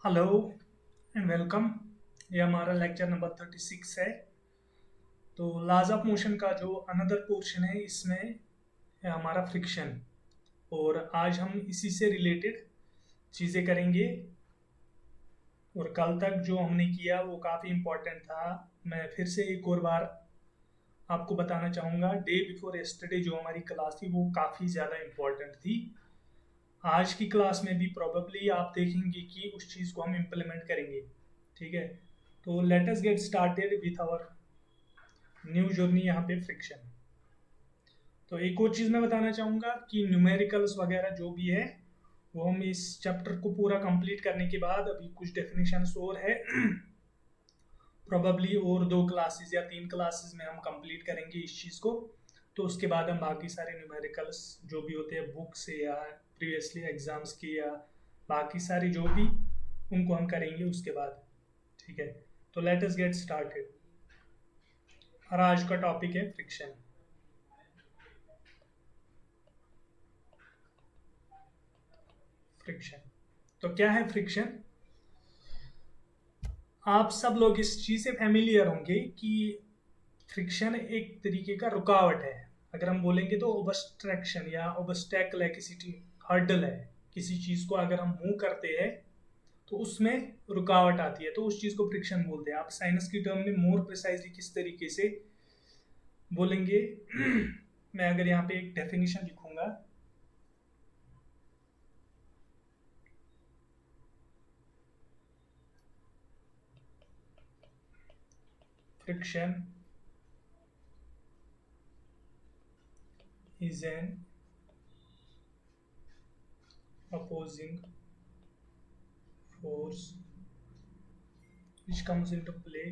Hello and welcome. ये हमारा lecture number 36 है। तो लॉज ऑफ मोशन का जो अनदर पोर्शन है इसमें है हमारा फ्रिक्शन। और आज हम इसी से रिलेटेड चीज़ें करेंगे। और कल तक जो हमने किया वो काफ़ी इम्पोर्टेंट था। मैं फिर से एक और बार आपको बताना चाहूँगा, डे बिफोर यस्टरडे जो हमारी क्लास थी वो काफ़ी ज़्यादा इम्पोर्टेंट थी। आज की क्लास में भी प्रोबेबली आप देखेंगे कि उस चीज़ को हम इम्प्लीमेंट करेंगे। ठीक है, तो let us get started with our new journey यहाँ पे फ्रिक्शन। तो एक और चीज़ मैं बताना चाहूँगा कि न्यूमेरिकल्स वगैरह जो भी है वो हम इस चैप्टर को पूरा कंप्लीट करने के बाद अभी कुछ डेफिनेशंस और है प्रोबेबली और 2 क्लासेस या 3 क्लासेस में हम कंप्लीट करेंगे इस चीज़ को। तो उसके बाद हम बाकी सारे न्यूमेरिकल्स जो भी होते हैं बुक से या प्रीवियसली एग्जाम्स की या बाकी सारे जो भी उनको हम करेंगे उसके बाद। ठीक है, तो लेट अस गेट स्टार्टेड। और आज का टॉपिक है फ्रिक्शन। फ्रिक्शन तो क्या है फ्रिक्शन? आप सब लोग इस चीज़ से फैमिलियर होंगे कि फ्रिक्शन एक तरीके का रुकावट है। अगर हम बोलेंगे तो ओबस्ट्रक्शन या ओबस्टैकल है, हर्डल है। किसी चीज़ को अगर हम मूव करते हैं तो उसमें रुकावट आती है, तो उस चीज़ को फ्रिक्शन बोलते हैं। आप साइंस की टर्म में मोर प्रिसाइजली किस तरीके से बोलेंगे मैं अगर यहाँ पे एक डेफिनेशन लिखूंगा, friction is an opposing force which comes into play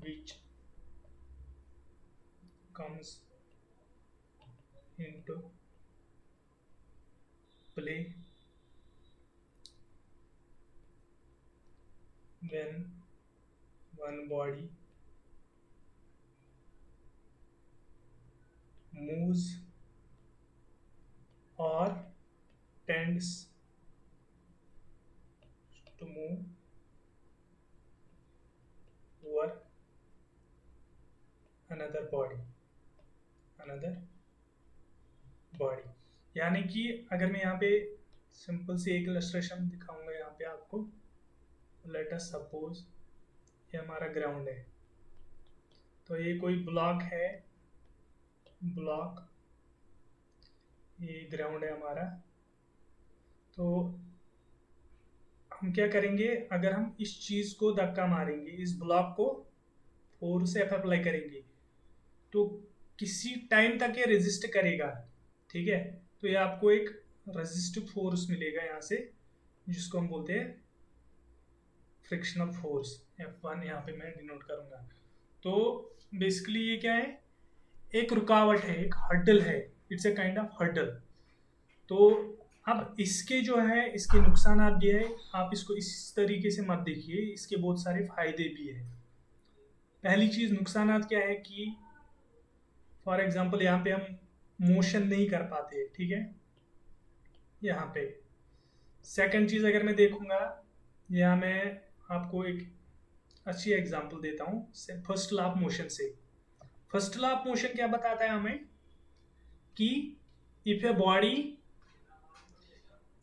which comes into play when one body moves or tends to move over another body another body। यानी कि अगर मैं यहाँ पे सिंपल सी एक इलस्ट्रेशन दिखाऊंगा यहाँ पे आपको। लेट अस सपोज ये हमारा ग्राउंड है, तो ये कोई ब्लॉक है, ब्लॉक, ये ग्राउंड है हमारा। तो हम क्या करेंगे, अगर हम इस चीज़ को धक्का मारेंगे, इस ब्लॉक को फोर्स से अप्लाई करेंगे तो किसी टाइम तक ये रेजिस्ट करेगा। ठीक है, तो ये आपको एक रेजिस्टिव फोर्स मिलेगा यहाँ से, जिसको हम बोलते हैं फ्रिक्शनल फोर्स। F1 यहाँ पे मैं डिनोट करूंगा। तो बेसिकली ये क्या है, एक रुकावट है, एक हर्डल है। It's a kind of hurdle. तो अब इसके जो है, इसके नुकसान ये है, आप इसको इस तरीके से मत देखिए, इसके बहुत सारे फायदे भी है। पहली चीज नुकसान क्या है कि फॉर एग्जाम्पल यहाँ पे हम मोशन नहीं कर पाते। ठीक है, यहाँ पे सेकंड चीज अगर मैं देखूंगा, यहाँ मैं आपको एक अच्छी एग्जांपल देता हूँ फर्स्ट लॉ ऑफ मोशन से। फर्स्ट लॉ ऑफ मोशन क्या बताता है हमें कि if a body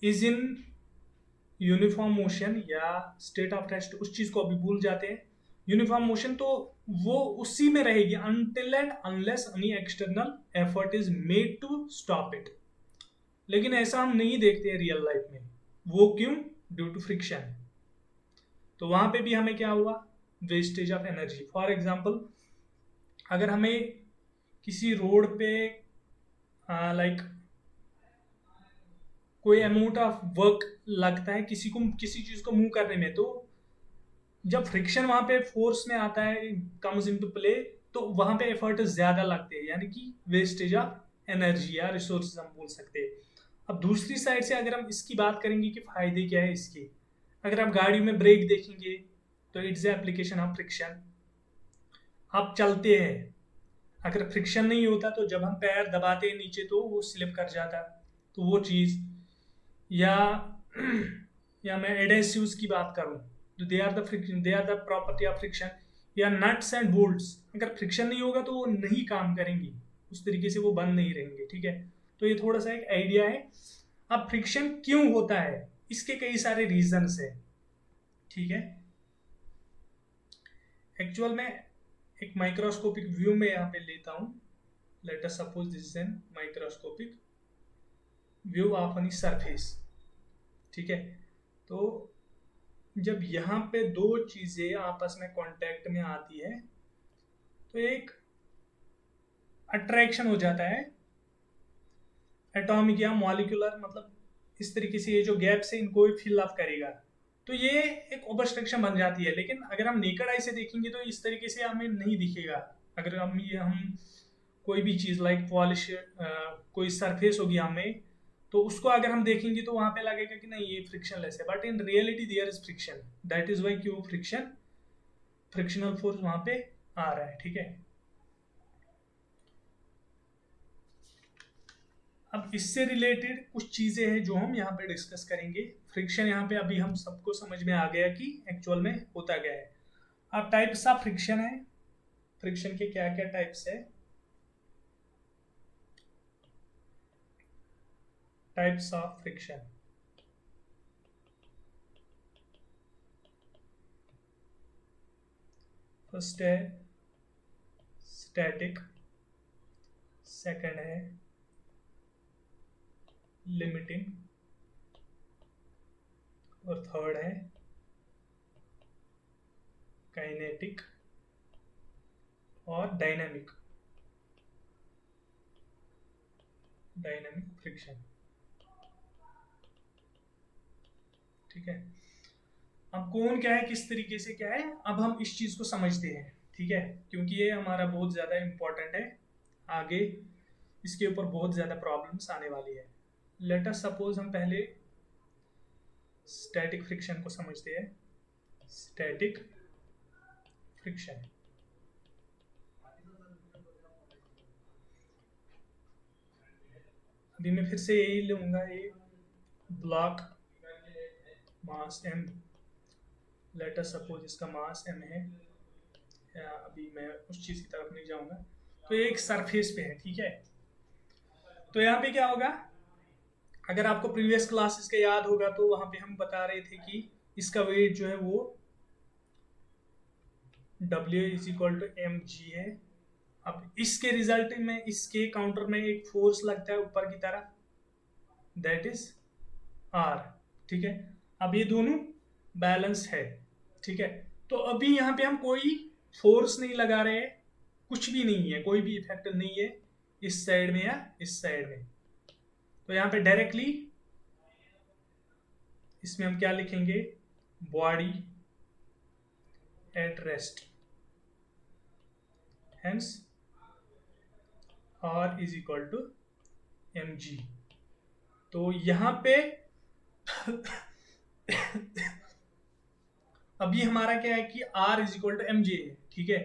is in uniform motion या स्टेट ऑफ रेस्ट, उस चीज को अभी भूल जाते हैं। यूनिफॉर्म मोशन तो वो उसी में रहेगी until and unless any external effort is made to stop it. लेकिन ऐसा हम नहीं देखते रियल लाइफ में। वो क्यों? Due to friction. तो वहां पे भी हमें क्या हुआ, wastage of energy. For example अगर हमें किसी रोड पे लाइक कोई अमाउंट ऑफ वर्क लगता है किसी को, किसी चीज को मूव करने में, तो जब फ्रिक्शन वहां पे फोर्स में आता है, कम्स इनटू प्ले, तो वहां पे एफर्ट ज्यादा लगते हैं, यानी कि वेस्टेज ऑफ एनर्जी या रिसोर्सेज हम बोल सकते हैं। अब दूसरी साइड से अगर हम इसकी बात करेंगे कि फायदे क्या है इसके, अगर आप गाड़ी में ब्रेक देखेंगे तो इट्स एप्लीकेशन ऑफ फ्रिक्शन। आप चलते हैं, अगर फ्रिक्शन नहीं होता तो जब हम पैर दबाते हैं नीचे तो वो स्लिप कर जाता, तो वो चीज़। या या मैं एडेसिव्स की बात करूं तो they are the friction, they are the property of friction. या नट्स एंड बोल्ट्स, अगर फ्रिक्शन नहीं होगा तो वो नहीं काम करेंगी, उस तरीके से वो बंद नहीं रहेंगे, ठीक है। तो ये थोड़ा सा एक आइडिया है। अब फ्रिक्शन क्यों होता है, इसके कई सारे रीजंस है, ठीक है। एक्चुअल में एक माइक्रोस्कोपिक व्यू में यहाँ पे लेता हूँ। Late us suppose this is an microscopic view of any surface, ठीक है। तो जब यहाँ पे दो चीजें आपस में कांटेक्ट में आती है तो एक अट्रैक्शन हो जाता है एटॉमिक या मॉलिक्यूलर, मतलब इस तरीके से ये जो गैप से इनको फिल अप करेगा, तो ये एक ऑब्स्ट्रक्शन बन जाती है। लेकिन अगर हम नेकेड आई से देखेंगे तो इस तरीके से हमें नहीं दिखेगा। अगर हम कोई भी चीज लाइक पॉलिश, कोई सरफेस होगी हमें, तो उसको अगर हम देखेंगे तो वहां पे लगेगा कि नहीं ये फ्रिक्शनलेस है, but in reality there is friction. That is why क्यों फ्रिक्शनल फोर्स वहां पे आ रहा है, ठीक है। अब इससे रिलेटेड कुछ चीजें हैं जो हम यहाँ पे डिस्कस करेंगे। फ्रिक्शन यहाँ पे अभी हम सबको समझ में आ गया कि एक्चुअल में होता क्या है। अब टाइप्स ऑफ फ्रिक्शन है, फ्रिक्शन के क्या क्या टाइप्स है। टाइप्स ऑफ फ्रिक्शन, फर्स्ट है स्टैटिक, सेकंड है लिमिटिंग, और थर्ड है काइनेटिक और डायनामिक फ्रिक्शन, ठीक है। अब कौन क्या है, किस तरीके से क्या है, अब हम इस चीज को समझते हैं, ठीक है, क्योंकि ये हमारा बहुत ज्यादा इंपॉर्टेंट है। आगे इसके ऊपर बहुत ज्यादा प्रॉब्लम्स आने वाली है। लेट अस सपोज हम पहले स्टैटिक फ्रिक्शन को समझते हैं। स्टैटिक फ्रिक्शन, अभी मैं फिर से यही लूंगा, ये ब्लॉक मास m, लेट अस सपोज इसका मास m है, या अभी मैं उस चीज की तरफ नहीं जाऊंगा। तो ये एक सरफेस पे है, ठीक है। तो यहाँ पे क्या होगा, अगर आपको प्रीवियस क्लासेस का याद होगा तो वहां पे हम बता रहे थे कि इसका वेट जो है वो W is equal to m g है। अब इसके रिजल्ट में इसके काउंटर में एक फोर्स लगता है ऊपर की तरफ, दैट इज R, ठीक है। अब ये दोनों बैलेंस है, ठीक है। तो अभी यहाँ पे हम कोई फोर्स नहीं लगा रहे हैं, कुछ भी नहीं है, कोई भी इफेक्ट नहीं है इस साइड में या इस साइड में। तो यहाँ पे डायरेक्टली इसमें हम क्या लिखेंगे, body at rest, hence R is equal to m g. तो यहाँ पे अभी हमारा क्या है कि R is equal to m j है, ठीक है।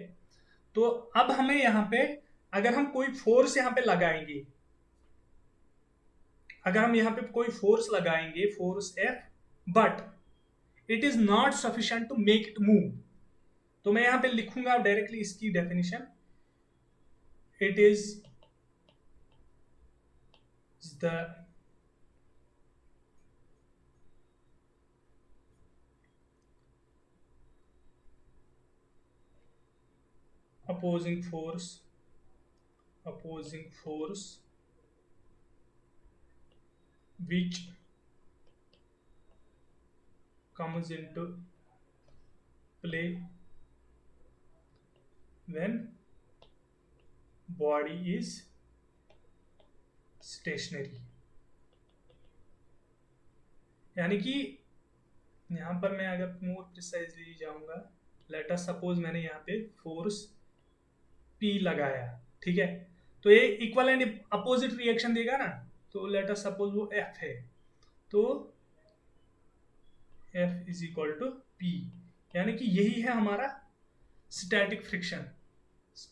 तो अब हमें यहाँ पे अगर हम कोई फोर्स यहाँ पे लगाएंगे, अगर हम यहाँ पे कोई फोर्स लगाएंगे, force F, but it is not sufficient to make it move, तो मैं यहाँ पे लिखूंगा डायरेक्टली इसकी definition, it is the opposing force which comes into play when body is stationary। यानी कि यहाँ पर मैं अगर मोर प्रिसाइजली जाऊंगा, लेट अस सपोज मैंने यहाँ पे फोर्स P लगाया, ठीक है। तो ये इक्वल एंड अपोजिट रिएक्शन देगा ना, तो लेट अस सपोज वो F है, तो F is equal to P, यानी कि यही है हमारा स्टैटिक फ्रिक्शन,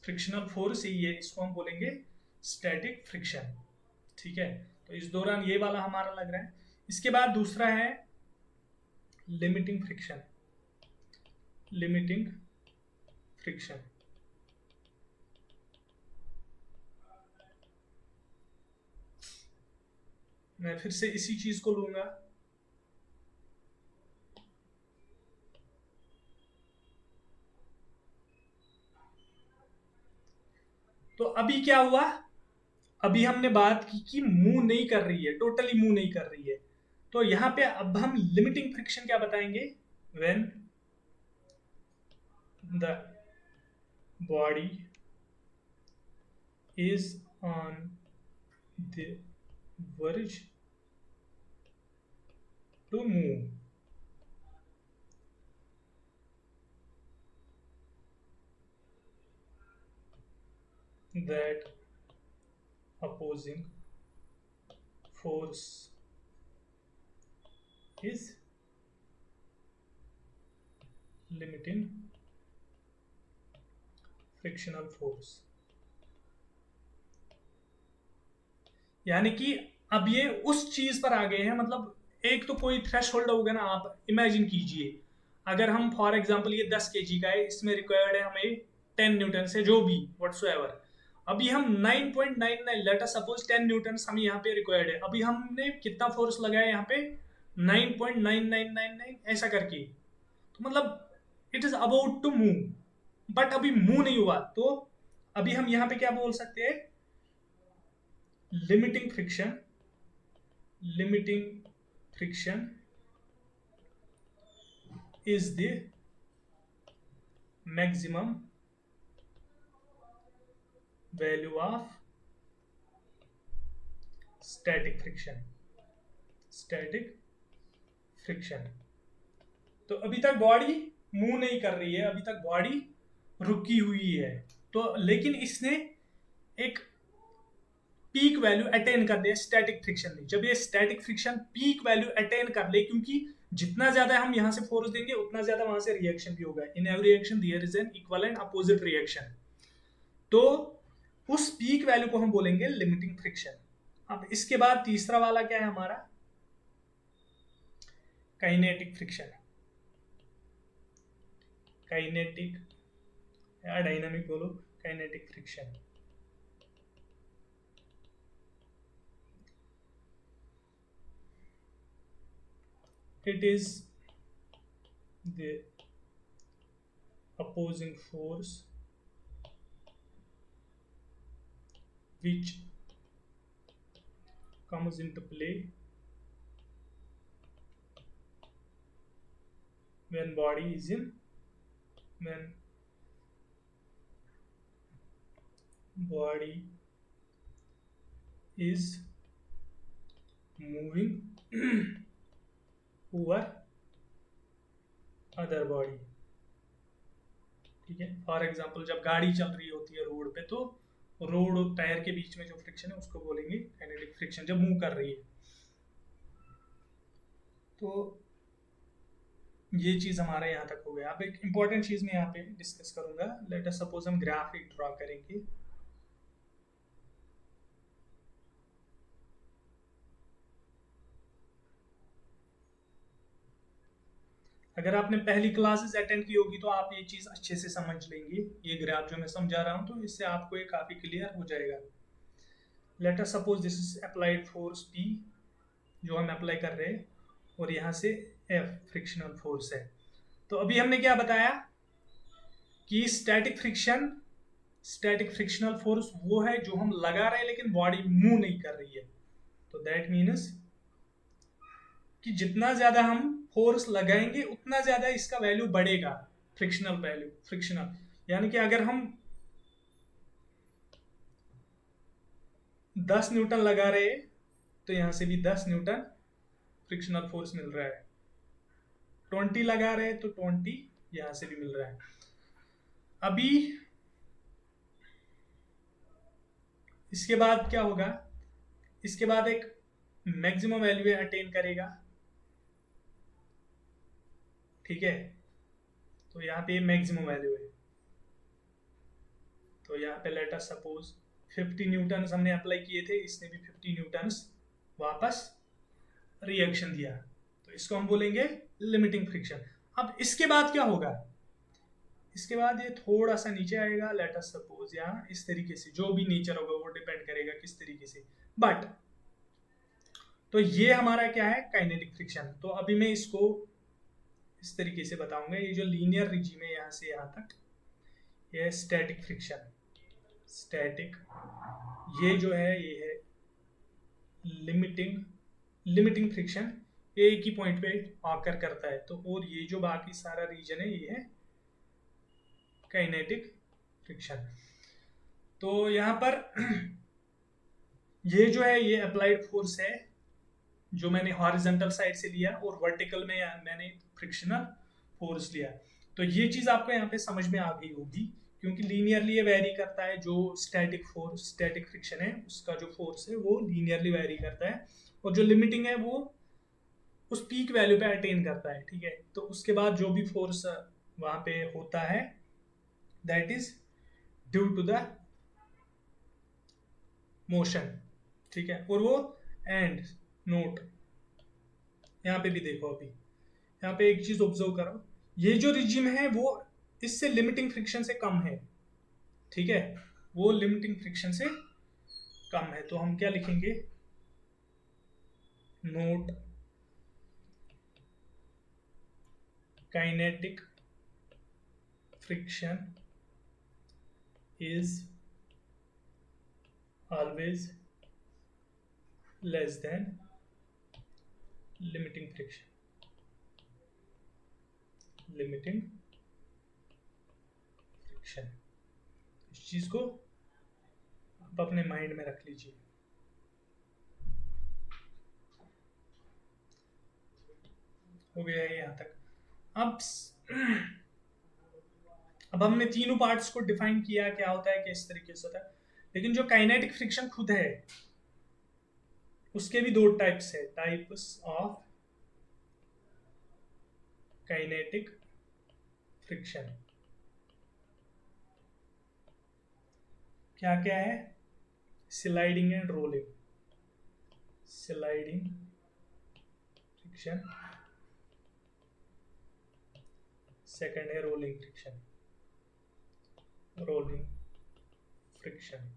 फ्रिक्शनल फोर्स यही है, इसको हम बोलेंगे स्टैटिक फ्रिक्शन, ठीक है। तो इस दौरान ये वाला हमारा लग रहा है। इसके बाद दूसरा है लिमिटिंग फ्रिक्शन, लिमिटिंग फ्रिक्शन। मैं फिर से इसी चीज को लूंगा, तो अभी क्या हुआ, अभी हमने बात की कि मूव नहीं कर रही है, टोटली मूव नहीं कर रही है, तो यहां पे अब हम लिमिटिंग फ्रिक्शन क्या बताएंगे, when the body is on the verge to move, that opposing force is limiting frictional force। यानी कि अब ये उस चीज पर आ गए हैं, मतलब एक तो कोई थ्रेशोल्ड होगा ना, आप इमेजिन कीजिए अगर हम फॉर एग्जांपल ये 10 केजी का है, इसमें रिक्वायर्ड है हमें 10 न्यूटन से जो भी व्हाटसोएवर, अभी हम 9.99 लेट अस सपोज 10 न्यूटन हमें यहाँ पे रिक्वायर्ड है, अभी हमने कितना फोर्स लगाया यहाँ पे 9.9999 ऐसा करके, तो मतलब it is about to move but अभी मूव नहीं हुआ, तो अभी हम यहाँ पे क्या बोल सकते हैं, limiting friction, limiting friction is the maximum value of static friction, static friction। तो अभी तक बॉडी मूव नहीं कर रही है, अभी तक बॉडी रुकी हुई है, तो लेकिन इसने एक पीक वैल्यू अटेन कर लिया स्टैटिक फ्रिक्शन में। जब ये static friction peak value attain कर ले, क्योंकि जितना ज्यादा हम यहां से फोर्स देंगे उतना ज्यादा वहां से रिएक्शन भी होगा, in every reaction there is an equal and opposite reaction, तो उस पीक वैल्यू को हम बोलेंगे लिमिटिंग फ्रिक्शन। अब इसके बाद तीसरा वाला क्या है हमारा, काइनेटिक फ्रिक्शन, काइनेटिक या डायनामिक बोलो, kinetic friction. It is the opposing force which comes into play when body is in, when body is moving over other body. ठीक है, फॉर एग्जांपल जब गाड़ी चल रही होती है रोड पे, तो रोड और टायर के बीच में जो फ्रिक्शन है उसको बोलेंगे काइनेटिक फ्रिक्शन, जब मूव कर रही है। तो ये चीज हमारा यहाँ तक हो गया। अब एक इंपॉर्टेंट चीज मैं यहाँ पे डिस्कस करूंगा, लेट अस सपोज हम ग्राफ एक ड्रॉ करेंगे, अगर आपने पहली क्लासेस अटेंड की होगी तो आप ये चीज अच्छे से समझ लेंगे, ये ग्राफ जो मैं समझा रहा हूँ तो इससे आपको ये काफी क्लियर हो जाएगा। Late us suppose this is applied force P जो हम अप्लाई कर रहे हैं, और यहाँ से F फ्रिक्शनल फोर्स है। तो अभी हमने क्या बताया कि static friction, static frictional force वो है जो हम लगा रहे हैं लेकिन बॉडी मूव नहीं कर रही है, तो दैट मीन्स कि जितना ज्यादा हम फोर्स लगाएंगे उतना ज्यादा इसका वैल्यू बढ़ेगा, फ्रिक्शनल वैल्यू, फ्रिक्शनल, यानी कि अगर हम 10 न्यूटन लगा रहे हैं तो यहां से भी 10 न्यूटन फ्रिक्शनल फोर्स मिल रहा है, 20 लगा रहे हैं तो 20 यहां से भी मिल रहा है। अभी इसके बाद क्या होगा, इसके बाद एक मैक्सिमम वैल्यू अटेन करेगा, ठीक है, तो यहाँ पे मैक्सिमम वैल्यू है, तो यहाँ पे लेट अस सपोज 50 न्यूटन हमने अप्लाई किए थे, इसने भी 50 न्यूटन वापस रिएक्शन दिया, तो इसको हम बोलेंगे लिमिटिंग फ्रिक्शन। अब इसके बाद क्या होगा, इसके बाद ये थोड़ा सा नीचे आएगा, लेट अस सपोज यहाँ इस तरीके से, जो भी नेचर होगा वो डिपेंड करेगा किस तरीके से, बट तो ये हमारा क्या है, काइनेटिक फ्रिक्शन। तो अभी मैं इसको इस तरीके से बताऊंगा, ये जो लीनियर रिजिम है यहाँ से यहाँ तक, ये स्टैटिक फ्रिक्शन, स्टैटिक, ये जो है ये है लिमिटिंग फ्रिक्शन, ये एक ही पॉइंट पे आकर करता है। तो और ये जो बाकी सारा रीजन है ये है काइनेटिक फ्रिक्शन। तो यहाँ पर ये जो है ये अप्लाइड फोर्स है जो मैंने हॉरिजॉन्टल साइड से लिया, और वर्टिकल में मैंने फ्रिक्शनल फोर्स लिया। तो ये चीज आपको यहाँ पे समझ में आ गई होगी, क्योंकि लीनियरली ये वेरी करता है। जो स्टैटिक फोर्स, स्टैटिक फ्रिक्शन है उसका जो फोर्स है वो लीनियरली वेरी करता है, और जो लिमिटिंग है वो उस पीक वैल्यू पे अटेन करता है, ठीक है। तो उसके बाद जो भी फोर्स वहां पे होता है that is due to the motion, ठीक है। और वो एंड नोट यहाँ पे भी देखो, अभी यहाँ पे एक चीज ऑब्जर्व करो, ये जो रिजिम है वो इससे लिमिटिंग फ्रिक्शन से कम है, ठीक है, वो लिमिटिंग फ्रिक्शन से कम है। तो हम क्या लिखेंगे, note kinetic friction is always less than limiting friction। इस चीज को आप अपने माइंड में रख लीजिए। हो गया है यहाँ तक। अब हमने तीनों पार्ट्स को डिफाइन किया, क्या होता है, किस तरीके से होता है। लेकिन जो काइनेटिक फ्रिक्शन खुद है उसके भी दो टाइप्स है, टाइप्स ऑफ काइनेटिक फ्रिक्शन। क्या क्या है, sliding and rolling, sliding friction, second है rolling friction, rolling friction.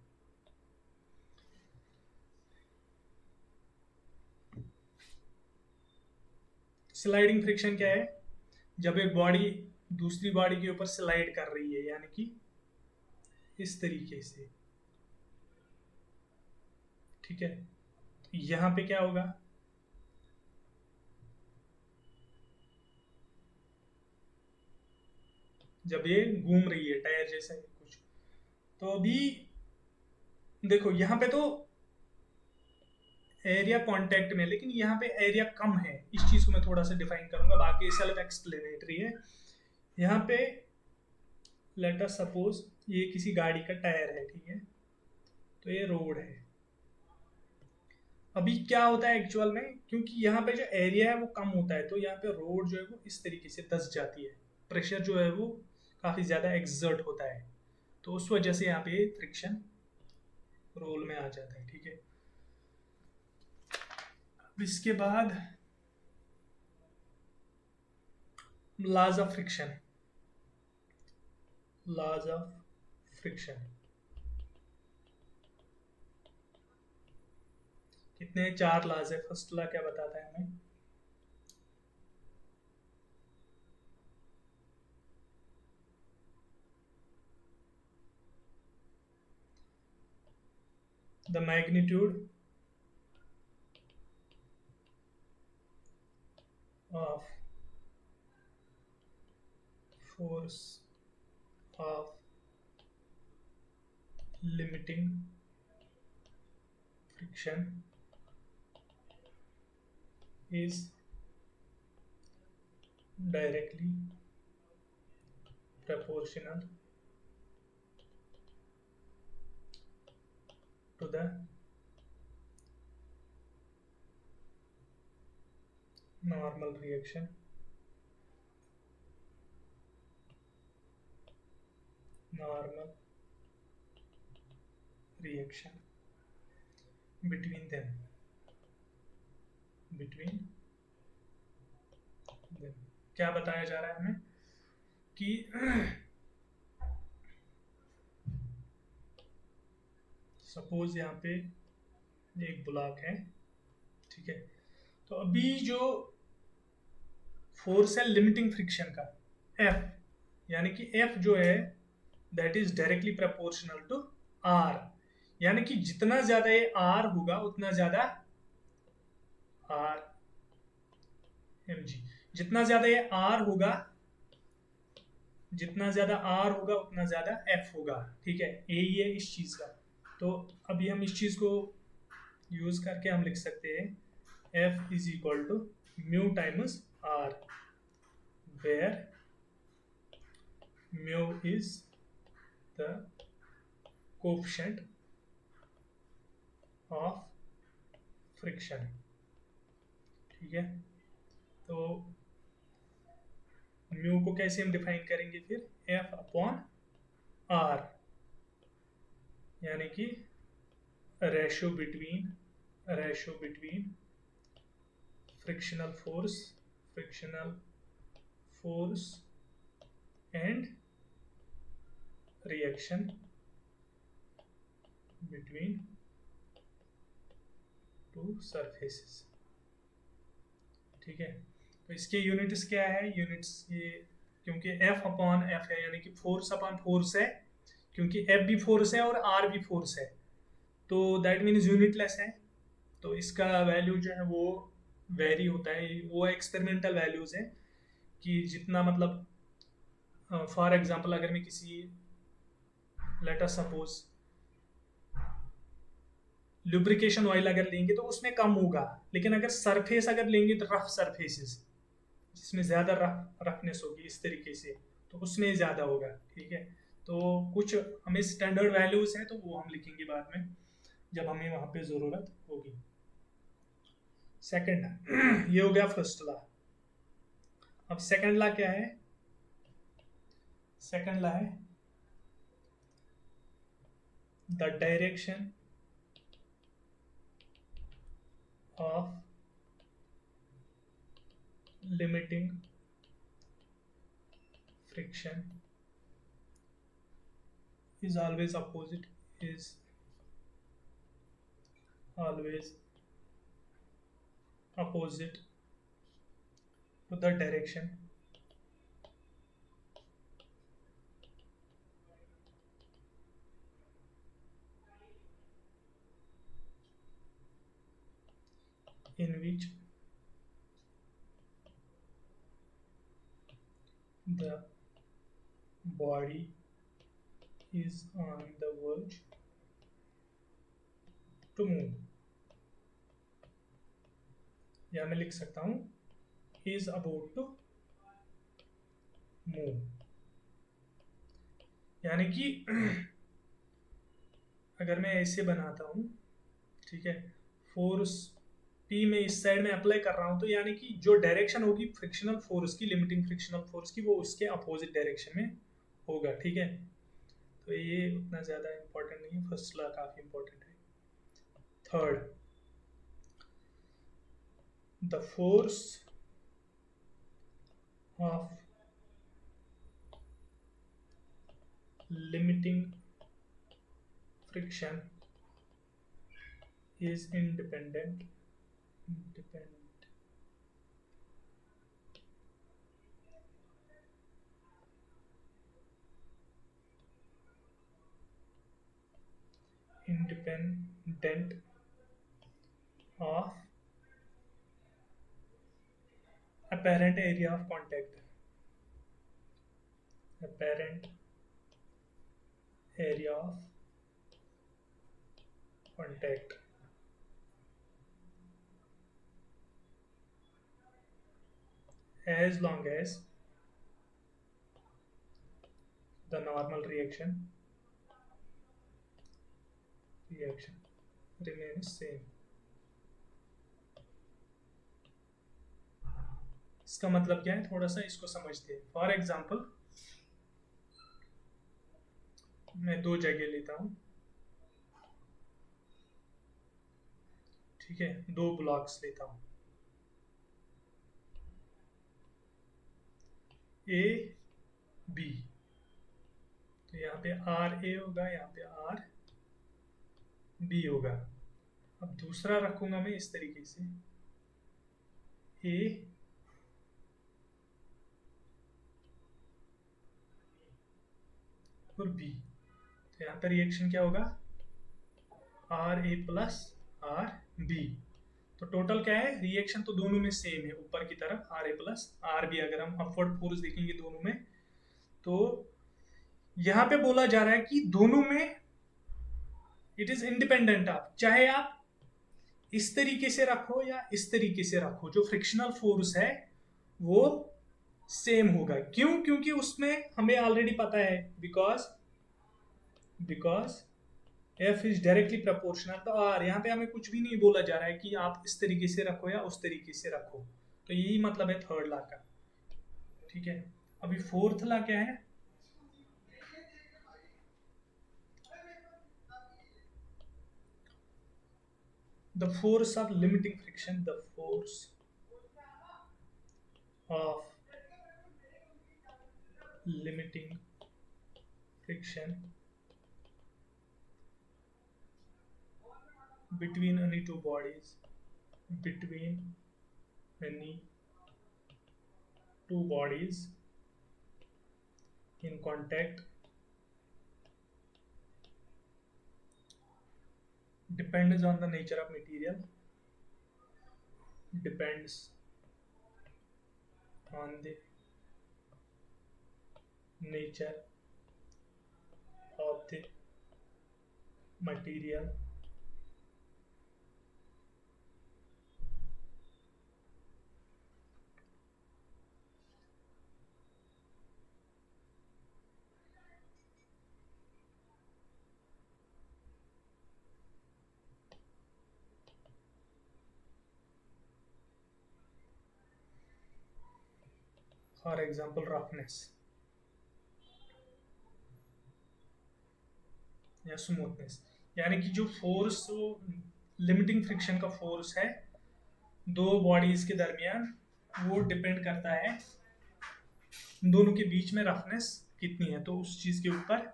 Sliding friction क्या है, जब एक बॉडी दूसरी बॉडी के ऊपर स्लाइड कर रही है, यानी कि इस तरीके से, ठीक है। तो यहां पे क्या होगा, जब ये घूम रही है टायर जैसा कुछ, तो अभी देखो यहां पे तो एरिया कांटेक्ट में, लेकिन यहाँ पे एरिया कम है। इस चीज को मैं थोड़ा सा डिफाइन करूंगा, बाकी सेल्फ एक्सप्लेनेटरी है। यहाँ पे लेट अस सपोज ये किसी गाड़ी का टायर है, ठीक है, तो ये रोड है। अभी क्या होता है एक्चुअल में, क्योंकि यहाँ पे जो एरिया है वो कम होता है, तो यहाँ पे रोड जो है वो इस तरीके से धंस जाती है, प्रेशर जो है वो काफी ज्यादा एक्सर्ट होता है, तो उस वजह से यहाँ पे फ्रिक्शन रोल में आ जाता है, ठीक है। इसके बाद laws of friction, laws of friction कितने, 4 लॉज है। फर्स्ट लॉ क्या बताता है हमें, the magnitude of force of limiting friction is directly proportional to the normal reaction between them, between क्या बताया जा रहा है हमें कि सपोज यहाँ पे एक ब्लॉक है, ठीक है। तो अभी जो फोर्स है लिमिटिंग फ्रिक्शन का, एफ, यानी कि एफ जो है that is directly proportional to R, यानी कि जितना ज्यादा ये आर होगा उतना ज्यादा आर एम जी, जितना ज्यादा ये आर होगा, जितना ज्यादा आर होगा उतना ज्यादा एफ होगा, ठीक है। यही है इस चीज का। तो अभी हम इस चीज को यूज करके हम लिख सकते हैं F is equal to mu times R, where mu is the coefficient of friction, ठीक है। तो म्यू को कैसे हम डिफाइन करेंगे फिर, एफ अपॉन आर, यानी कि ratio between frictional force and reaction between two surfaces, ठीक है। तो इसके यूनिट्स क्या है, यूनिट्स ये, क्योंकि एफ अपॉन एफ है यानी कि फोर्स अपॉन फोर्स है, क्योंकि एफ भी फोर्स है और आर भी फोर्स है, तो दैट मीन्स यूनिटलेस है। तो इसका वैल्यू जो है वो वेरी होता है, वो एक्सपेरिमेंटल वैल्यूज है कि जितना मतलब फॉर एग्जांपल अगर मैं किसी, late us suppose lubrication oil अगर लेंगे तो उसमें कम होगा, लेकिन अगर सरफेस अगर लेंगे तो रफ सरफेसेस जिसमें ज़्यादा रफनेस होगी इस तरीके से, तो उसमें ज़्यादा होगा, ठीक है। तो कुछ हमें स्टैंडर्ड वैल्यूज हैं तो वो हम लिखेंगे बाद में जब हमें वहाँ पे ज़रूरत होगी। सेकंड ये हो गया फर्स्ट लॉ। अब सेकंड लॉ क्या है, सेकंड लॉ है the direction of limiting friction is always opposite to the direction in which the body is on the verge to move, या मैं लिख सकता हूँ is about to move, यानी कि अगर मैं ऐसे बनाता हूँ, ठीक है, फोर्स P में इस साइड में अप्लाई कर रहा हूँ, तो यानी कि जो डायरेक्शन होगी फ्रिक्शनल फोर्स की, लिमिटिंग फ्रिक्शनल फोर्स की, वो उसके अपोजिट डायरेक्शन में होगा, ठीक है। तो ये उतना ज़्यादा इंपॉर्टेंट नहीं है, फर्स्ट लॉ काफ़ी इंपॉर्टेंट है। Third, the force of limiting friction is independent of apparent area of contact, apparent area of contact, as long as the normal reaction remains same। इसका मतलब क्या है, थोड़ा सा इसको समझते हैं। फॉर एग्जाम्पल मैं दो जगह लेता हूँ, ठीक है, दो ब्लॉक्स लेता हूँ, ए बी, तो यहाँ पे आर ए होगा, यहाँ पे आर बी होगा। अब दूसरा रखूंगा मैं इस तरीके से, ए और बी, तो यहाँ पे रिएक्शन क्या होगा, R A plus R B. तो टोटल क्या है, रिएक्शन तो दोनों में सेम है, ऊपर की तरफ R A plus R B. अगर हम अपवर्ड फोर्स देखेंगे दोनों में, तो यहां पे बोला जा रहा है कि दोनों में इट इज इंडिपेंडेंट। आप चाहे आप इस तरीके से रखो या इस तरीके से रखो, जो फ्रिक्शनल फोर्स है वो सेम होगा। क्यों? क्योंकि उसमें हमें ऑलरेडी पता है, because F is directly proportional to R. यहाँ पे हमें कुछ भी नहीं बोला जा रहा है कि आप इस तरीके से रखो या उस तरीके से रखो। तो यही मतलब है थर्ड लॉ का, ठीक है। अभी फोर्थ लॉ क्या है, the force of limiting friction, the force of limiting friction between any two bodies, between any two bodies in contact depends on the nature of material, depends on the nature of the material for example roughness या smoothness. यानी कि जो force, limiting friction का force है दो bodies के दरमियान, वो डिपेंड करता है दोनों के बीच में रफनेस कितनी है, तो उस चीज के ऊपर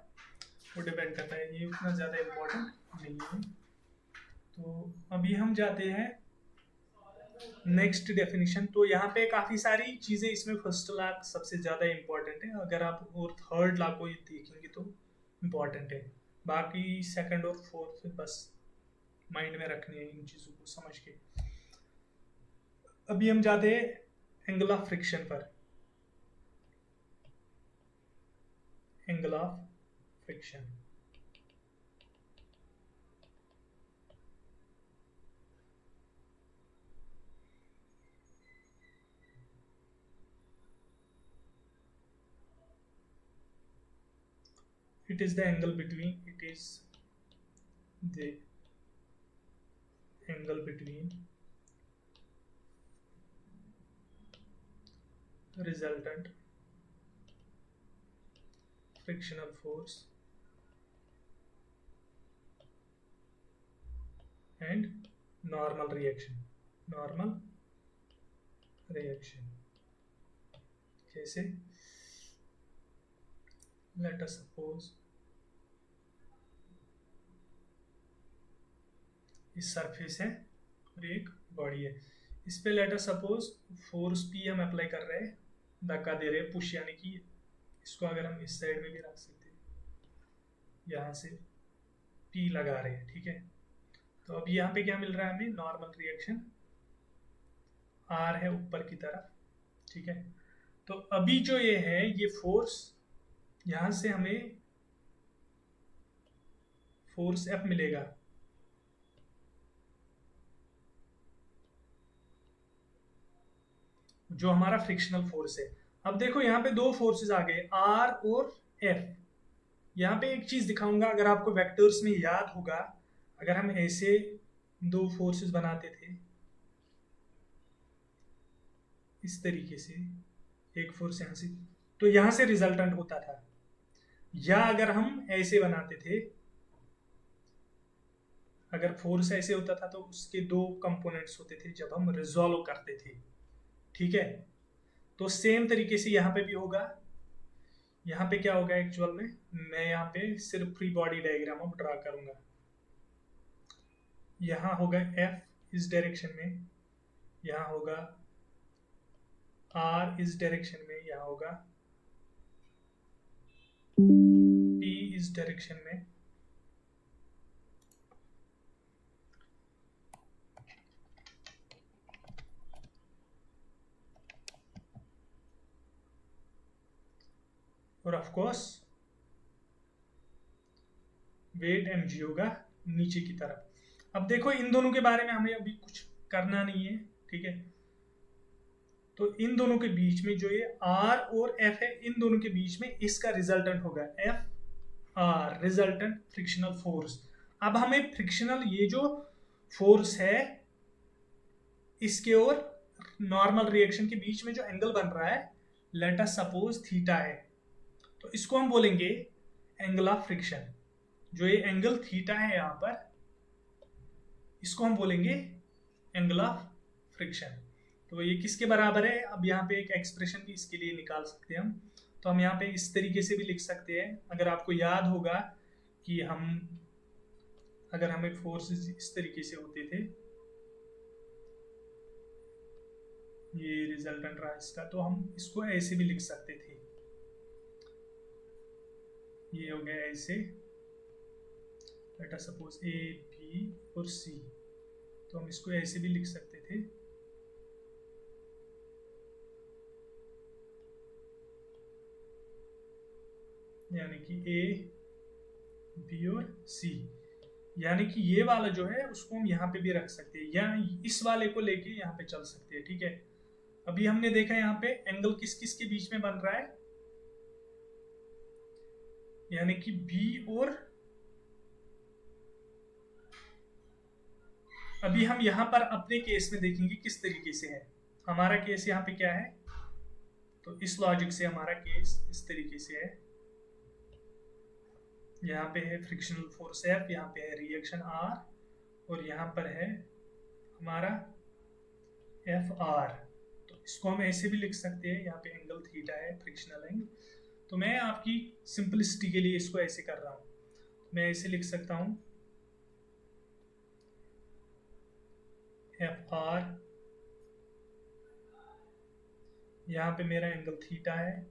वो डिपेंड करता है। ये उतना ज्यादा इम्पोर्टेंट नहीं है। तो अभी हम जाते हैं नेक्स्ट डेफिनेशन। तो यहाँ पे काफी सारी चीजें, इसमें फर्स्ट लॉ सबसे ज्यादा इम्पोर्टेंट है। अगर आप और थर्ड लॉ को देखेंगे तो इम्पोर्टेंट है, बाकी सेकंड और फोर्थ बस माइंड में रखनी है इन चीजों को समझ के। अभी हम जाते हैं एंगल ऑफ फ्रिक्शन पर। Angle of friction, it is the angle between resultant frictional force and normal reaction। जैसे let us suppose इस सरफेस है और एक बॉडी है, इस पे late us suppose force P हम अप्लाई कर रहे हैं, धक्का दे रहे हैं, पुश, यानी कि इसको अगर हम इस साइड में भी रख सकते हैं, यहाँ से पी लगा रहे हैं, ठीक है। तो अब यहाँ पे क्या मिल रहा है हमें, नॉर्मल रिएक्शन आर है ऊपर की तरफ, ठीक है। तो अभी जो ये है, ये फोर्स, यहाँ से हमें फोर्स एफ मिलेगा, जो हमारा फ्रिक्शनल फोर्स है। अब देखो यहाँ पे दो फोर्सेस आ गए, आर और एफ। यहाँ पे एक चीज दिखाऊंगा, अगर आपको वेक्टर्स में याद होगा, अगर हम ऐसे दो फोर्सेस बनाते थे इस तरीके से, एक फोर्स यहाँ से, तो यहाँ से रिजल्टेंट होता था। या अगर हम ऐसे बनाते थे, अगर फोर्स ऐसे होता था तो उसके दो कंपोनेंट्स होते थे जब हम रिजॉल्व करते थे, ठीक है। तो सेम तरीके से यहाँ पे भी होगा। यहाँ पे क्या होगा एक्चुअल में, मैं यहाँ पे सिर्फ फ्री बॉडी डायग्राम अब ड्रा करूंगा। यहाँ होगा F इस डायरेक्शन में, यहाँ होगा R इस डायरेक्शन में, यहाँ होगा P इस डायरेक्शन में, और ऑफ कोर्स वेट mg होगा नीचे की तरफ। अब देखो इन दोनों के बारे में हमें अभी कुछ करना नहीं है, ठीक है। तो इन दोनों के बीच में जो ये R और F है, इन दोनों के बीच में इसका रिजल्टेंट होगा FR, रिजल्टेंट फ्रिक्शनल फोर्स। अब हमें फ्रिक्शनल ये जो फोर्स है इसके और नॉर्मल रिएक्शन के बीच में जो एंगल बन रहा है, लेट अस सपोज थीटा है, तो इसको हम बोलेंगे एंगल ऑफ फ्रिक्शन। जो ये एंगल थीटा है यहाँ पर, इसको हम बोलेंगे एंगल ऑफ फ्रिक्शन। तो ये किसके बराबर है, अब यहाँ पे एक एक्सप्रेशन भी इसके लिए निकाल सकते हैं हम। तो हम यहाँ पे इस तरीके से भी लिख सकते हैं, अगर आपको याद होगा कि अगर हमें फोर्सेस इस तरीके से होते थे, ये रिजल्टेंट रहा इसका, तो हम इसको ऐसे भी लिख सकते थे। ये हो गया ऐसे, late us suppose A, B और C, तो हम इसको ऐसे भी लिख सकते थे। यानी कि A, B और C, यानी कि ये वाला जो है उसको हम यहाँ पे भी रख सकते हैं, या इस वाले को लेके यहाँ पे चल सकते हैं, ठीक है। अभी हमने देखा यहाँ पे एंगल किस किस के बीच में बन रहा है, यानी कि B और, अभी हम यहाँ पर अपने केस में देखेंगे किस तरीके से है। हमारा केस यहाँ पे क्या है, तो इस लॉजिक से हमारा केस इस तरीके से है। यहाँ पे है फ्रिक्शनल फोर्स F, यहाँ पे है रिएक्शन R, और यहाँ पर है हमारा FR। तो इसको हम ऐसे भी लिख सकते हैं, यहाँ पे एंगल थीटा है, फ्रिक्शनल एंगल। तो मैं आपकी सिंपलिसिटी के लिए इसको ऐसे कर रहा हूँ, मैं ऐसे लिख सकता हूँ FR, यहाँ पे मेरा एंगल थीटा है,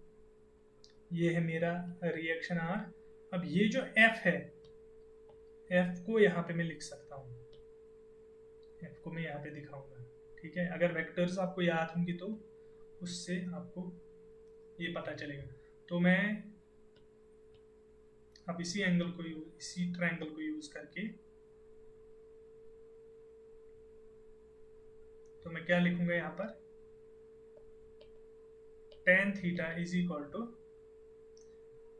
ये है मेरा रिएक्शन R। अब ये जो F है, F को यहाँ पे मैं लिख सकता हूँ, F को मैं यहाँ पे दिखाऊंगा, ठीक है। अगर वेक्टर्स आपको याद होंगे तो उससे आपको ये पता चलेगा। तो मैं अब इसी एंगल को इसी ट्रायंगल को यूज करके, तो मैं क्या लिखूंगा यहाँ पर, tan theta is equal to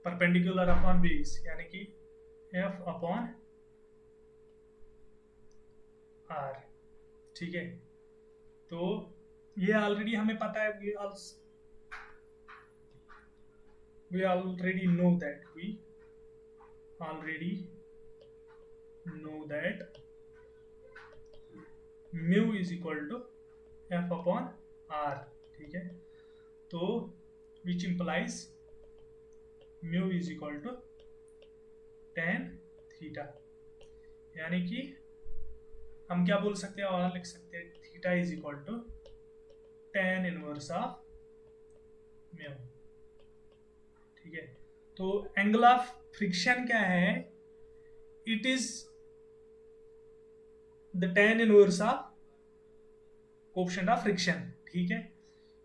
perpendicular upon base, यानी कि F अपॉन R, ठीक है। तो ये ऑलरेडी हमें पता है, we already know that mu is equal to F upon R, ठीक है। तो which implies mu is equal to tan theta, यानी कि हम क्या बोल सकते हैं, और लिख सकते हैं theta is equal to tan inverse of mu, ठीक है। तो एंगल ऑफ फ्रिक्शन क्या है, it is the tan inverse of coefficient of friction, ठीक है।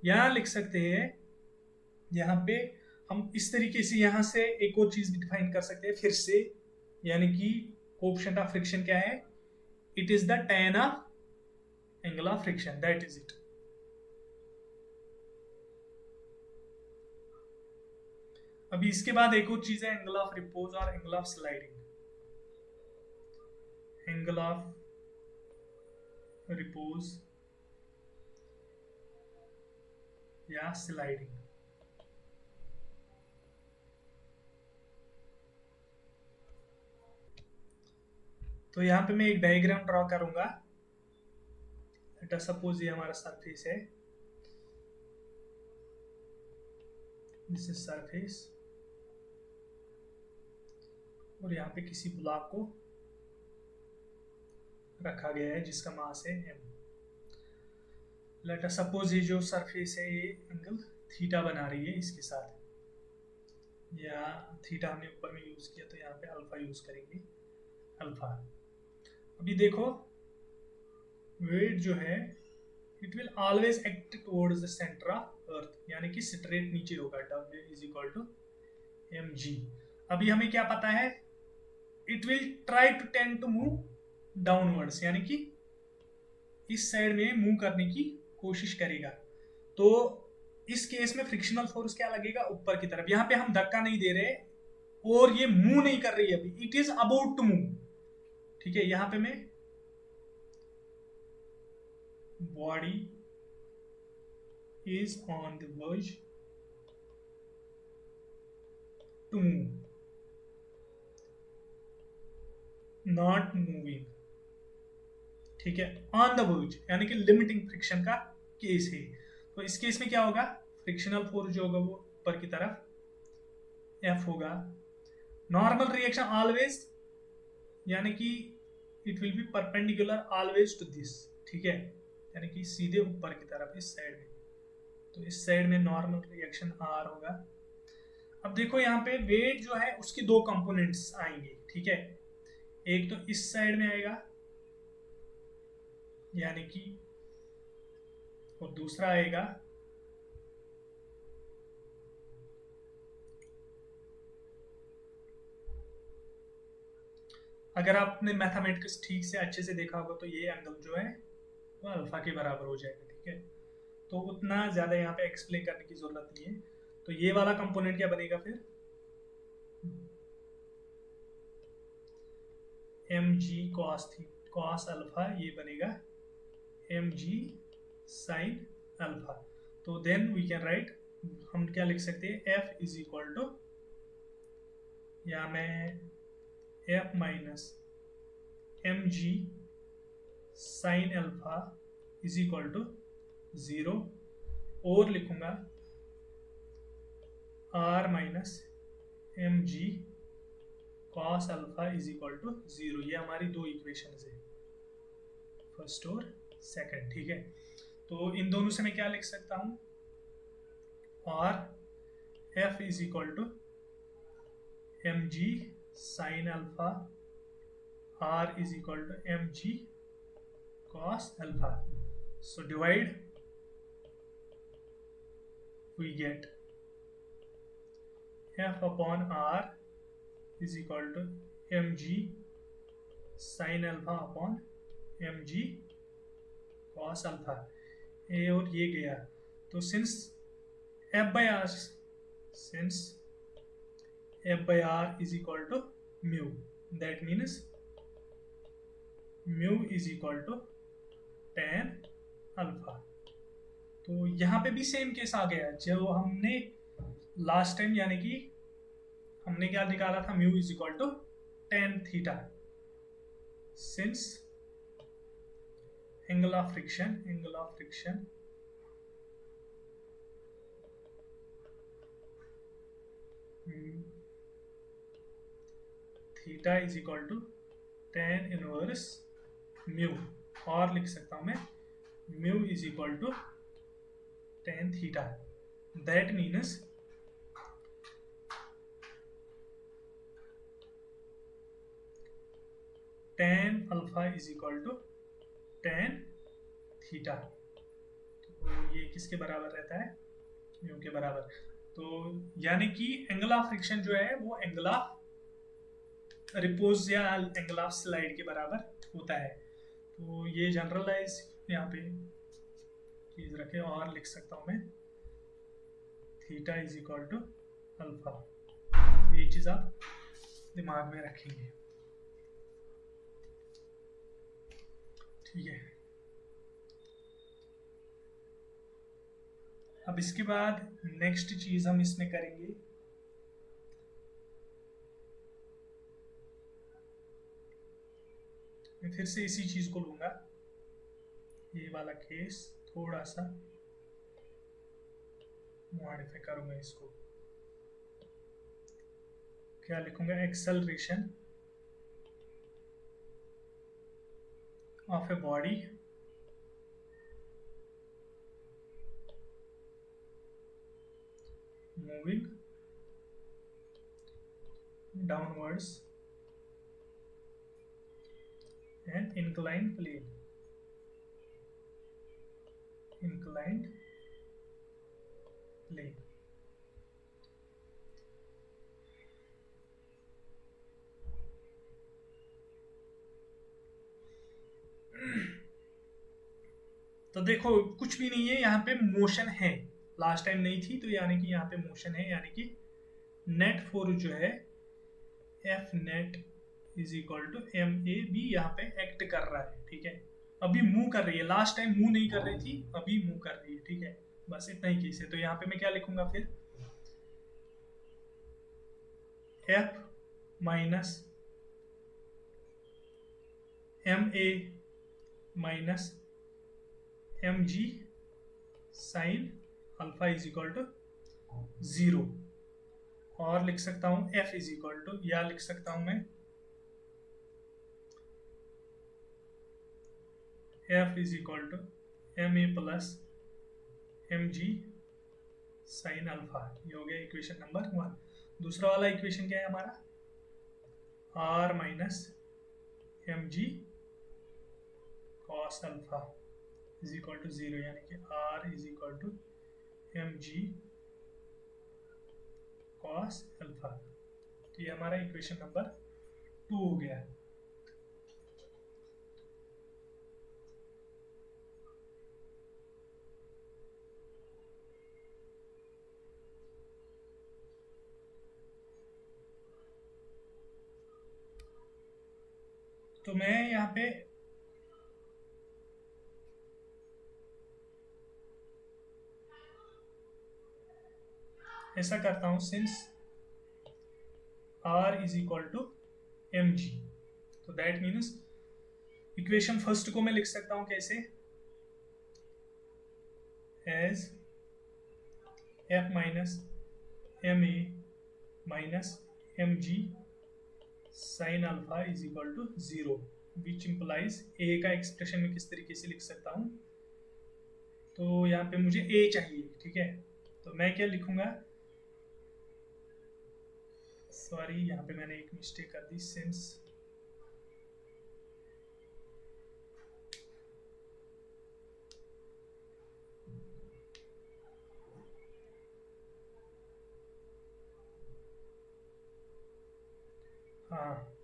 यहां लिख सकते हैं, यहाँ पे हम इस तरीके से यहाँ से एक और चीज भी डिफाइन कर सकते हैं फिर से, यानी कि कोएफिशिएंट ऑफ फ्रिक्शन क्या है, it is the tan of angle of friction, that is it. अभी इसके बाद एक और चीज है एंगल ऑफ रिपोज और angle of sliding. Angle of repose या स्लाइडिंग, तो यहाँ पे मैं एक डायग्राम ड्रॉ करूंगा। लेट अस सपोज ये हमारा सरफेस है, दिस इज सरफेस, और यहाँ पे किसी ब्लॉक को रखा गया है जिसका मास है m। लेट अस सपोज ये जो सरफेस है ये एंगल थीटा बना रही है इसके साथ, या थीटा हमने ऊपर में यूज किया तो यहाँ पे अल्फा यूज करेंगे, अल्फा। अभी देखो वेट जो है it will always act towards the centre of earth, यानी कि स्ट्रेट नीचे होगा, W is equal to mg। अभी हमें क्या पता है, it will try to tend to move downwards, यानी कि इस साइड में मूव करने की कोशिश करेगा। तो इस केस में फ्रिक्शनल फोर्स क्या लगेगा, ऊपर की तरफ। यहाँ पे हम धक्का नहीं दे रहे और ये मूव नहीं कर रही अभी, it is about to move. ठीक है, यहाँ पे मैं body is on the verge to move, not moving. ठीक है, ऑन द वर्ज यानी कि लिमिटिंग फ्रिक्शन का केस है। तो इस केस में क्या होगा, फ्रिक्शनल फोर्स जो होगा वो ऊपर की तरफ F होगा। नॉर्मल रिएक्शन ऑलवेज, यानी कि it will be perpendicular always to this. ठीक है, यानी कि सीधे ऊपर की तरफ इस साइड में, तो इस साइड में नॉर्मल रिएक्शन R होगा। अब देखो यहाँ पे वेट जो है उसके दो कंपोनेंट्स आएंगे। ठीक है, एक तो इस साइड में आएगा यानी कि, और दूसरा आएगा अगर आपने मैथमेटिक्स ठीक से अच्छे से देखा होगा तो ये एंगल जो है वो अल्फा के बराबर हो जाएगा। ठीक है, तो उतना ज्यादा यहाँ पे एक्सप्लेन करने की जरूरत नहीं है। तो ये वाला कंपोनेंट क्या बनेगा फिर, mg cos अल्फा, ये बनेगा mg sin अल्फा। तो देन वी कैन राइट, हम क्या लिख सकते हैं, f इज इक्वल टू, या मैं f minus mg sin alpha is equal to 0, और लिखूंगा r minus mg cos alpha is equal to 0। ये हमारी दो इक्वेशन है, फर्स्ट और सेकंड। ठीक है, तो इन दोनों से मैं क्या लिख सकता हूं, और f is equal to mg sin alpha, r is equal to mg cos alpha. So divide, we get f upon r is equal to mg sin alpha upon mg cos alpha. ये और ये गया, तो since f by r is equal to mu, that means mu is equal to tan alpha. तो यहाँ पे भी same case आ गया जो हमने लास्ट टाइम, यानी कि हमने क्या निकाला था, mu is equal to tan theta. Since angle of friction theta is equal to tan inverse mu, और लिख सकता हूं मैं mu is equal to tan theta. That means tan alpha is equal to tan theta. तो ये किसके बराबर रहता है, म्यू के बराबर। तो यानी कि एंगल ऑफ फ्रिक्शन जो है वो एंगल ऑफ रिपोज या एंगल ऑफ स्लाइड के बराबर होता है। तो ये जनरलाइज यहाँ पे चीज रखे, और लिख सकता हूं मैं theta is equal to alpha. ये चीज आप दिमाग में रखेंगे। ठीक है, अब इसके बाद नेक्स्ट चीज हम इसमें करेंगे, मैं फिर से इसी चीज को लूंगा, ये वाला केस थोड़ा सा मॉडिफाई करूंगा इसको। क्या लिखूंगा, acceleration of a body moving downwards and inclined plane, inclined plane. तो देखो कुछ भी नहीं है, यहाँ पे मोशन है, लास्ट टाइम नहीं थी, तो यानी कि यहाँ पे मोशन है, यानी कि नेट फोर्स जो है F net is equal to m a b यहाँ पे एक्ट कर रहा है, ठीक है। अभी मूव कर रही है, लास्ट टाइम मूव नहीं कर रही थी, अभी मूव कर रही है, ठीक है। बस इतना ही केस है। तो यहाँ पे मैं क्या लिखूंगा फिर, F minus M A minus M G sine alpha is equal to 0, और लिख सकता हूं एफ इज इक्वल टू, या लिख सकता हूं मैं F is equal to m a plus m ji sine alpha. ये हो गया इक्वेशन नंबर 1। दूसरा वाला इक्वेशन क्या है हमारा, R minus M g cos alpha is equal to 0, यानी कि R is equal to m g cos alpha. तो ये हमारा इक्वेशन नंबर 2 हो गया। तो मैं यहाँ पे ऐसा करता हूं, since R is equal to m g, तो दैट मीन्स इक्वेशन फर्स्ट को मैं लिख सकता हूं कैसे, as F minus M A minus M G sine alpha is equal to 0, which implies A का एक्सप्रेशन में किस तरीके से लिख सकता हूं। तो यहाँ पे मुझे ए चाहिए, ठीक है। तो मैं क्या लिखूंगा, सॉरी यहाँ पे मैंने एक मिस्टेक कर दी, सिंस हाँ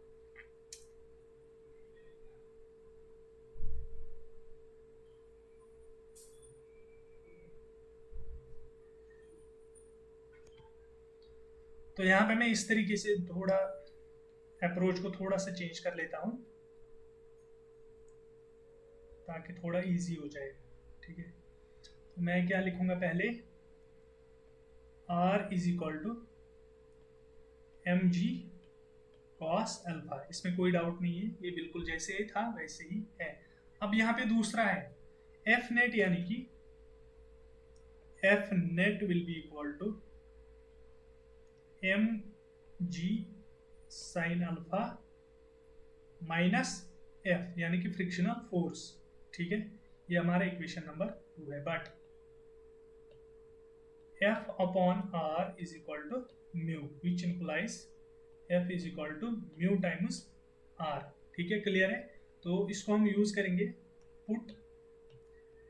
तो यहाँ पे मैं इस तरीके से थोड़ा अप्रोच को थोड़ा सा चेंज कर लेता हूँ ताकि थोड़ा इजी हो जाए, ठीक है। तो मैं क्या लिखूंगा पहले, R is equal to m g cos alpha, इसमें कोई डाउट नहीं है, ये बिल्कुल जैसे था वैसे ही है। अब यहाँ पे दूसरा है एफ नेट, यानी कि F net will be equal to m ji sine alpha minus F, यानी कि फ्रिक्शनल फोर्स, ठीक है। ये हमारा इक्वेशन नंबर 2 है। But F upon R is equal to mu, which implies F is equal to mu times R, ठीक है, clear है। तो इसको हम यूज करेंगे, put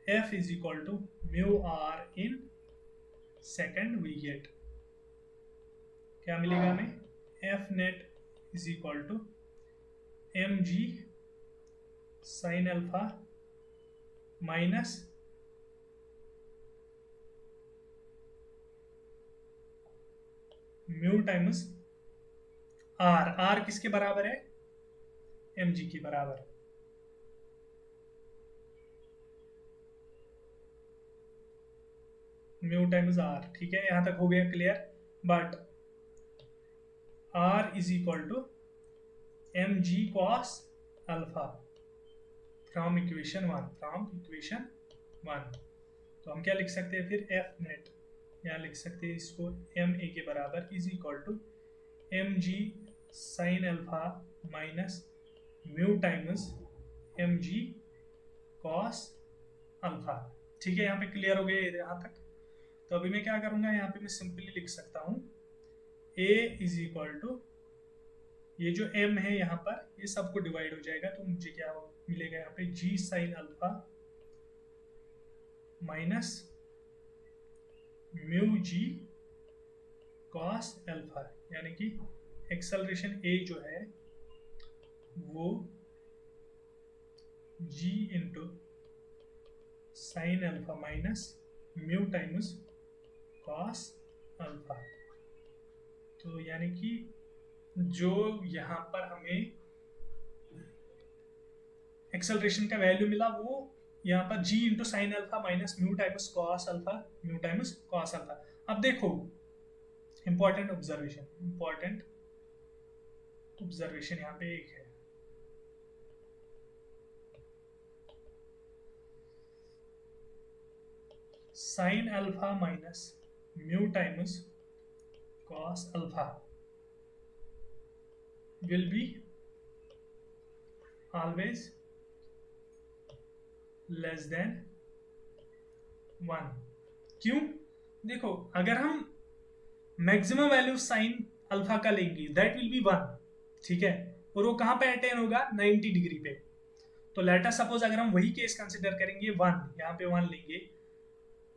F is equal to mu R in second, we get क्या मिलेगा हमें, F net is equal to m ji sine alpha minus mu times R, R किसके बराबर है, एम जी के बराबर, म्यू टाइम्स आर, ठीक है। यहां तक हो गया clear. But R is equal to m g cos alpha from equation 1, तो हम क्या लिख सकते हैं फिर, एफ नेट, या लिख सकते हैं इसको एम ए के बराबर is equal to m ji sine alpha minus mu times m g cos alpha. ठीक है, यहाँ पे क्लियर हो गया यहाँ तक। तो अभी मैं क्या करूँगा, यहाँ पे मैं सिंपली लिख सकता हूँ ए इज इक्वल टू, ये जो m है यहाँ पर ये सबको डिवाइड हो जाएगा, तो मुझे क्या मिलेगा यहाँ पे g sine alpha minus mu G cos alpha, यानी कि एक्सेलरेशन a जो है वो g into sine alpha minus mu times cos alpha. तो यानी कि जो यहाँ पर हमें एक्सेलरेशन का वैल्यू मिला वो यहाँ पर g into sine alpha minus mu times cos alpha, mu times cos alpha. अब देखो इंपॉर्टेंट ऑब्जर्वेशन यहाँ पे एक है, sign alpha minus mu times cos alpha will be always less than 1। क्यों? देखो अगर हम मैक्सिमम वैल्यू साइन अल्फा का लेंगे दैट विल बी 1, ठीक है, और वो कहाँ पे अटेन होगा 90 डिग्री पे। तो लेट अस सपोज अगर हम वही केस कंसिडर करेंगे 1, यहाँ पे 1 लेंगे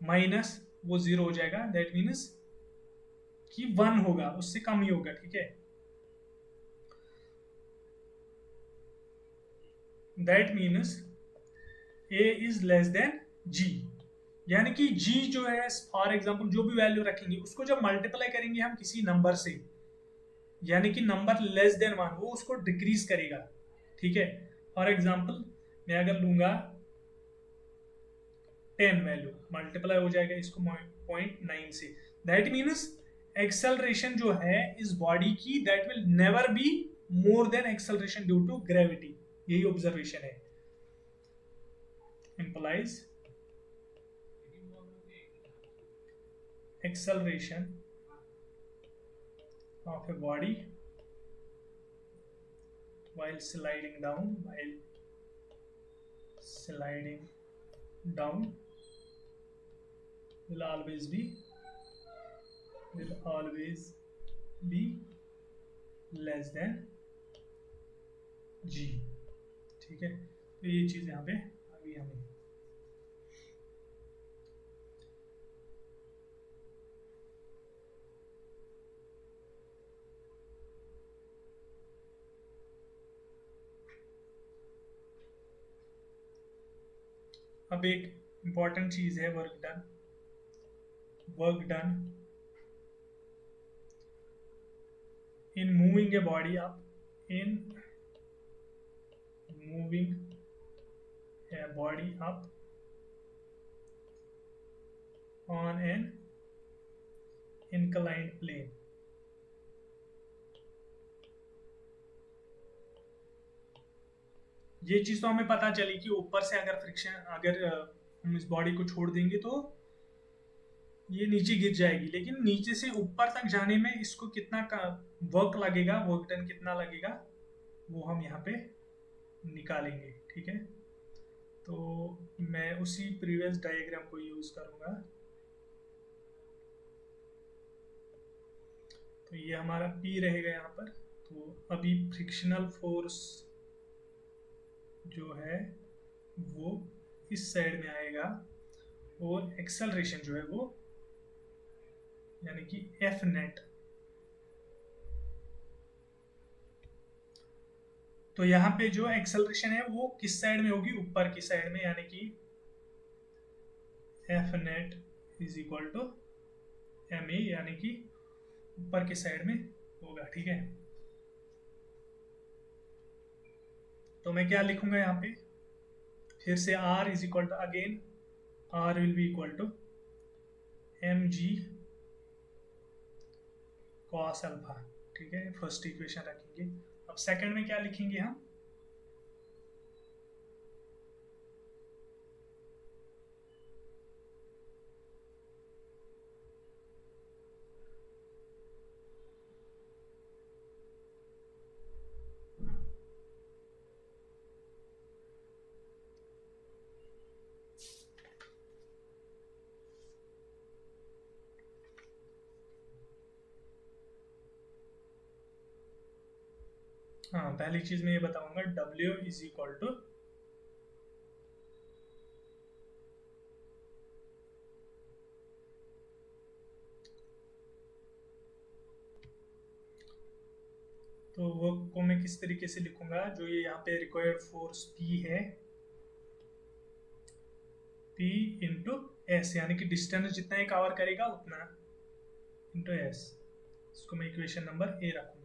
माइनस वो 0 हो जाएगा, दैट मीन्स कि 1 होगा, उससे कम ही होगा, ठीक है। That means a is less than g, यानी कि g जो है फॉर एग्जांपल जो भी वैल्यू रखेंगे उसको जब मल्टीप्लाई करेंगे हम किसी नंबर से, यानी कि नंबर लेस देन 1, वो उसको डिक्रीज करेगा, ठीक है। फॉर एग्जांपल मैं अगर लूंगा 10 वैल्यू, मल्टीप्लाई हो जाएगा इसको 0.9 से, दैट मीन्स एक्सेलरेशन जो है इस बॉडी की that will never be more than acceleration due to gravity. यही ऑब्जर्वेशन है, implies acceleration of a body while sliding down will always be less than g, ठीक है। तो ये चीज यहाँ पे अभी हमें अब एक इंपॉर्टेंट चीज है work done in moving a body up, in moving a body up on an inclined plane। ये चीज तो हमें पता चली कि ऊपर से अगर फ्रिक्शन, अगर हम इस बॉडी को छोड़ देंगे तो ये नीचे गिर जाएगी, लेकिन नीचे से ऊपर तक जाने में इसको कितना का वर्क लगेगा, वर्क डन कितना लगेगा, वो हम यहाँ पे निकालेंगे, ठीक है। तो मैं उसी प्रीवियस डायग्राम को यूज करूंगा। तो ये हमारा P रहेगा यहाँ पर। तो अभी फ्रिक्शनल फोर्स जो है वो इस साइड में आएगा और एक्सेलरेशन जो है वो यानी कि F नेट, तो यहाँ पे जो एक्सेलरेशन है वो किस साइड में होगी, ऊपर की साइड में, यानी कि F net is equal to ma, यानी कि ऊपर की साइड में होगा, ठीक है। तो मैं क्या लिखूंगा यहाँ पे फिर से, R is equal to again R will be equal to mg cos alpha, ठीक है। फर्स्ट इक्वेशन रखेंगे। अब सेकंड में क्या लिखेंगे हम, हाँ, पहली चीज मैं ये बताऊंगा, W इज इक्वल टू तो वो को मैं किस तरीके से लिखूंगा, जो ये यहाँ पे रिक्वायर्ड फोर्स P है, P इंटू एस, यानी कि डिस्टेंस जितना ये कवर करेगा उतना इंटू एस। इसको मैं इक्वेशन नंबर ए रखूंगा।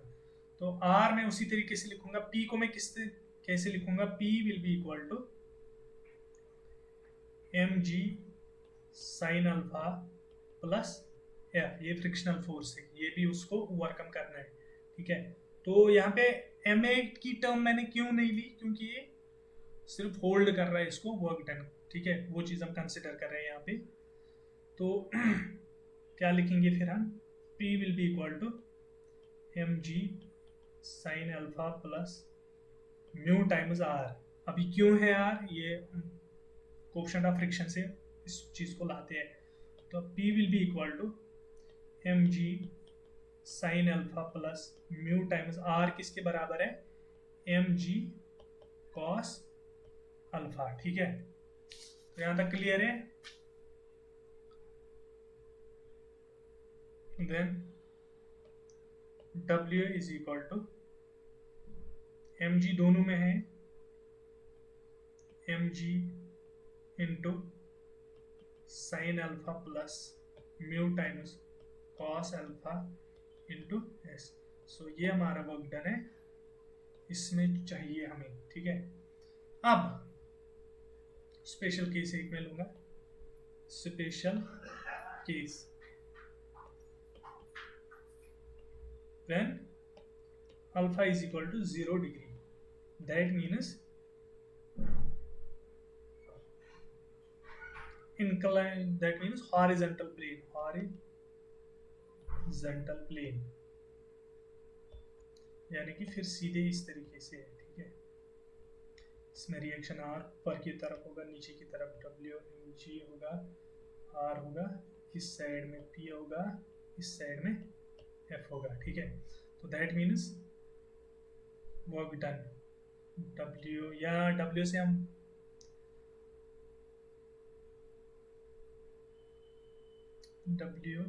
तो R मैं उसी तरीके से लिखूंगा, P को मैं कैसे लिखूंगा, P will be equal to mg sine alpha plus F, ये फ्रिक्शनल फोर्स है, ये भी उसको ओवरकम करना है, ठीक है। तो यहाँ पे एम ए की टर्म मैंने क्यों नहीं ली, क्योंकि ये सिर्फ होल्ड कर रहा है इसको वर्क डन, ठीक है, वो चीज़ हम कंसिडर कर रहे हैं यहाँ पे। तो क्या लिखेंगे फिर हम, P will be equal to mg sine alpha plus mu times r। अभी क्यों है r, ये कोएफिशिएंट ऑफ फ्रिक्शन से इस चीज़ को लाते हैं। तो P will be equal to mg sine alpha plus mu times r, किसके बराबर है, mg कॉस अल्फा, ठीक है। तो यहां तक क्लियर है। Then W is equal to mg, दोनों में है mg into sine alpha plus mu times cos alpha into S. So ये हमारा वर्क डन है, इसमें चाहिए हमें, ठीक है। अब स्पेशल केस एक में लूंगा, special case when alpha is equal to 0 degree, that means incline, that means horizontal plane, यानी कि फिर सीधे इस तरीके से है, ठीक है। इसमें रिएक्शन R ऊपर की तरफ होगा, नीचे की तरफ W mg होगा, R होगा, इस साइड में P होगा, इस साइड में F होगा, ठीक है। तो that means work done W, या W से हम W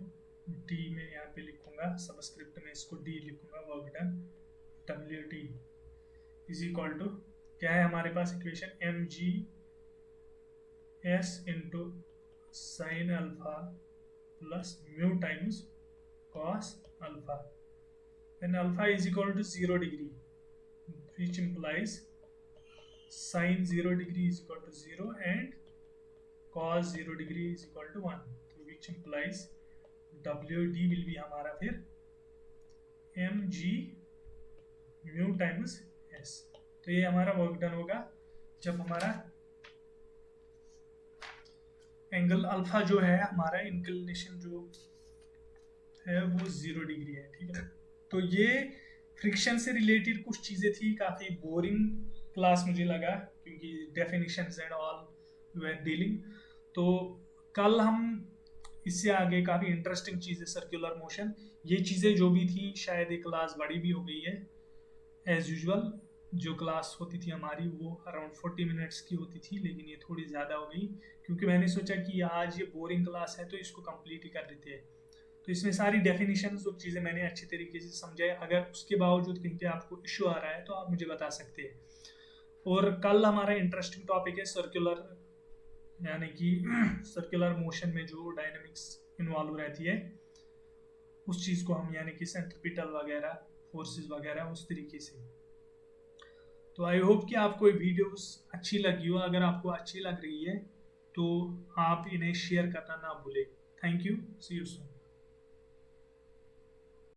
D में यहाँ पे लिखूंगा, सबस्क्रिप्ट में इसको D लिखूंगा, work done W D is equal to क्या है हमारे पास equation, mg s into sine alpha plus mu times cos alpha, when alpha is equal to 0 degree, which implies sin 0 degree is equal to 0 and cos 0 degree is equal to 1, so which implies WD will be हमारा फिर mg mu times s। तो ये हमारा work done होगा जब हमारा angle alpha जो है, हमारा इंक्लिनेशन जो है वो 0 डिग्री है, ठीक है। तो ये फ्रिक्शन से रिलेटेड कुछ चीज़ें थी, काफ़ी बोरिंग क्लास मुझे लगा, क्योंकि definitions and all way dealing. तो कल हम इससे आगे काफ़ी इंटरेस्टिंग चीज़ें, सर्कुलर मोशन, ये चीज़ें जो भी थी, शायद ये क्लास बड़ी भी हो गई है। एज यूजुअल जो क्लास होती थी हमारी वो अराउंड 40 मिनट्स की होती थी, लेकिन ये थोड़ी ज़्यादा हो गई, क्योंकि मैंने सोचा कि आज ये बोरिंग क्लास है तो इसको कंप्लीट ही कर देते हैं। तो इसमें सारी डेफिनेशंस और चीज़ें मैंने अच्छे तरीके से समझाई। अगर उसके बावजूद कहीं पे आपको इशू आ रहा है तो आप मुझे बता सकते हैं। और कल हमारा इंटरेस्टिंग टॉपिक है सर्कुलर, यानी कि सर्कुलर मोशन में जो डायनामिक्स इन्वॉल्व रहती है, उस चीज़ को हम, यानी कि सेंट्रीपिटल वगैरह, फोर्सेस वगैरह, उस तरीके से। तो आई होप कि आपको ये वीडियोस अच्छी लगी हो। अगर आपको अच्छी लग रही है तो आप इन्हें शेयर करना ना भूलें। Thank you, see you soon.